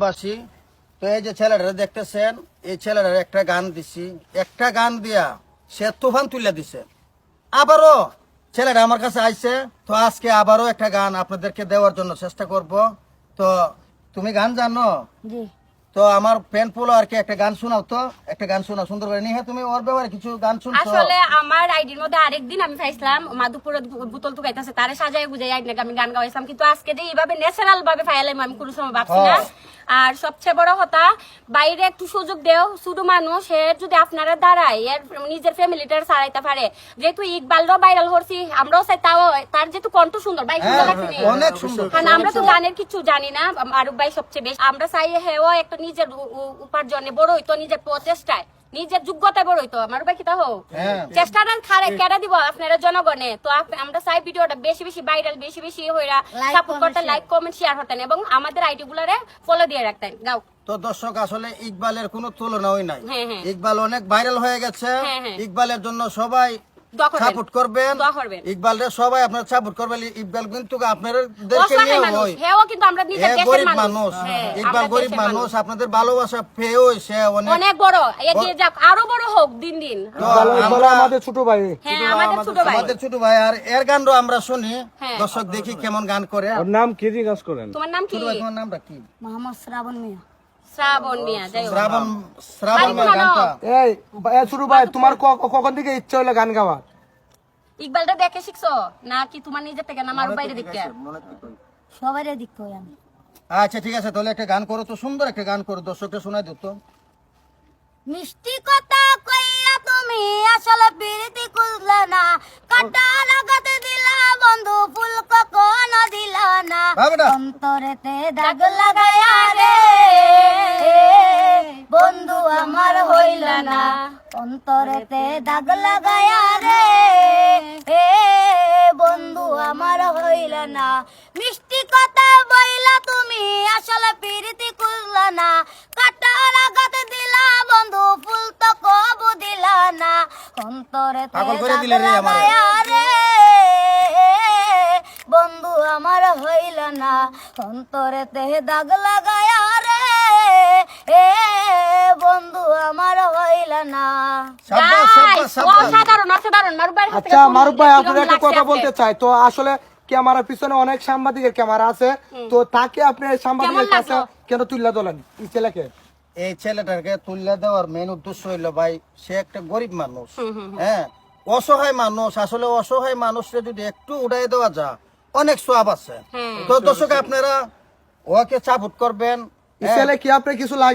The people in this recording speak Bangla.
বাসী তো এই যে ছেলেটা দেখতেছেন, এই ছেলেটার একটা গান দিছি, একটা গান দিয়া সে তুফান তুলে দিছে। আবারও ছেলেটা আমার কাছে আইছে, তো আজকে আবারও একটা গান আপনাদেরকে দেওয়ার জন্য চেষ্টা করব। তো তুমি গান জানো? জি। তো আমার ফ্যান পোলো আর কি একটা গান শোনাও, তো একটা গান শোনাও সুন্দর করে। নিহা তুমি ওর ব্যাপারে কিছু গান শুনছো? আসলে আমার আইডির মধ্যে আরেকদিন আমি পাইছিলাম মাধুপুরের বোতল টুকাইতেছে, তারে সাজায় বুঝাই আইডিকে আমি গান গাইছিলাম, কিন্তু আজকে যে এইভাবে ন্যাচারাল ভাবে ফাইলাম আমি কোনো সময় ভাবছি না। আর সবচেয়ে বড় কথা, বাইরে একটু সুযোগ দেও, শুধু মানুষ যদি আপনারা দাঁড়ায় এর নিজের ফ্যামিলিটার ছাড়াইতে পারে। যেহেতু ইকবালও ভাইরাল করছি, আমরাও চাই তাও তার যেহেতু কণ্ঠ সুন্দর, ভাই সুন্দর লাগছে নি? অনেক সুন্দর। কারণ আমরা তো গানের কিছু জানি না, মারুফ ভাই সবচেয়ে বেশি। আমরা চাই হেও একটা নিজের উপার্জনে বড় হইতো, নিজের প্রচেষ্টায়, নিজের যোগ্যতায় বড় হইতো। আমার ভাই কি তা হোক চেষ্টাটা কেটে দিব আপনারা জনগণে। তো আমরা চাই ভিডিওটা বেশি বেশি ভাইরাল, বেশি বেশি হইরা সাপোর্ট করতে, লাইক কমেন্ট শেয়ার হতেন এবং আমাদের আইডি গুলারে ফলো দিয়ে রাখতেন। গাও তো দর্শক, আসলে ইকবালের কোনো তুলনাই নাই। ইকবাল অনেক ভাইরাল হয়ে গেছে। ইকবালের জন্য সবাই সাপোর্ট করবেন, ইকবালরে সবাই আপনারা সাপোর্ট করবেন। ইকবাল কিন্তু আপনাদেরকে নিয়ে হয়, হেও কিন্তু আমরা নিজের দেশের গরিব মানুষ। ইকবাল গরিব মানুষ, আপনাদের ভালোবাসা পেয়ে সে অনেক বড় এগিয়ে যাক, আরো বড় হোক দিন দিন। আমাদের ছোট ভাই, আমাদের ছোট ভাই, আর এর গানও আমরা শুনি। দর্শক দেখি কেমন গান করে। ওর নাম কি জিজ্ঞাস করেন? তোমার নাম কি? তোমার নামটা কি? মোহাম্মদ শ্রাবণ মিয়া। শ্রাবণ মিয়া, যাই হোক। শ্রাবণ মিয়া গানটা। এই ছোট ভাই, তোমার কখন থেকে ইচ্ছা হলো গান গাওয়া? ইকবালটা দেখে শিখছো না কি তোমার নিজের থেকে না আমার বাইরে দেখে? সবাইরে দেখতে হয় আমি। আচ্ছা ঠিক আছে, তাহলে একটা গান করো তো, সুন্দর একটা গান করো, দর্শককে শোনাই দিত। মিষ্টি কথা কইয়া তুমি আসলে প্রীতি খুঁজলা না, কাটা লাগাতে দিলা বন্ধু, ফুল কখনো দিলা না, অন্তরেতে দাগ লাগায়া রে বন্ধু আমার হইলা না, অন্তরেতে দাগ লাগায়া রে বন্ধু আমার হইলা না। মিষ্টি কথা বইলা তুমি আসলে প্রীতি খুঁজলা না, কাটা লাগাতে দিলা বন্ধু, ফুল তো কবু দিলা না, অন্তরেতে দাগ লাগায়া রে বন্ধু আমার হইলা না, অন্তরেতে দাগ লাগায়া রে বন্ধু আমার হইলা না। আচ্ছা মারুফ ভাই, আপনার একটা কথা বলতে চাই। তো আসলে ক্যামেরার পিছনে অনেক সাংবাদিকের ক্যামেরা আছে, তো তাকে আপনি সাংবাদিকের কাছে কেন তুলে দিলেন এই ছেলেকে? এই ছেলেটাকে তুলে দেওয়ার মেন উদ্দেশ্য হইলো, ভাই সে একটা গরিব মানুষ, হ্যাঁ অসহায় মানুষ। আসলে অসহায় মানুষকে যদি একটু উড়াই দেওয়া যায় অনেক সোয়াব আছে। তো দর্শক আপনারা ওকে সাপোর্ট করবেন। ছেলে কি আপনার কিছু লাগে?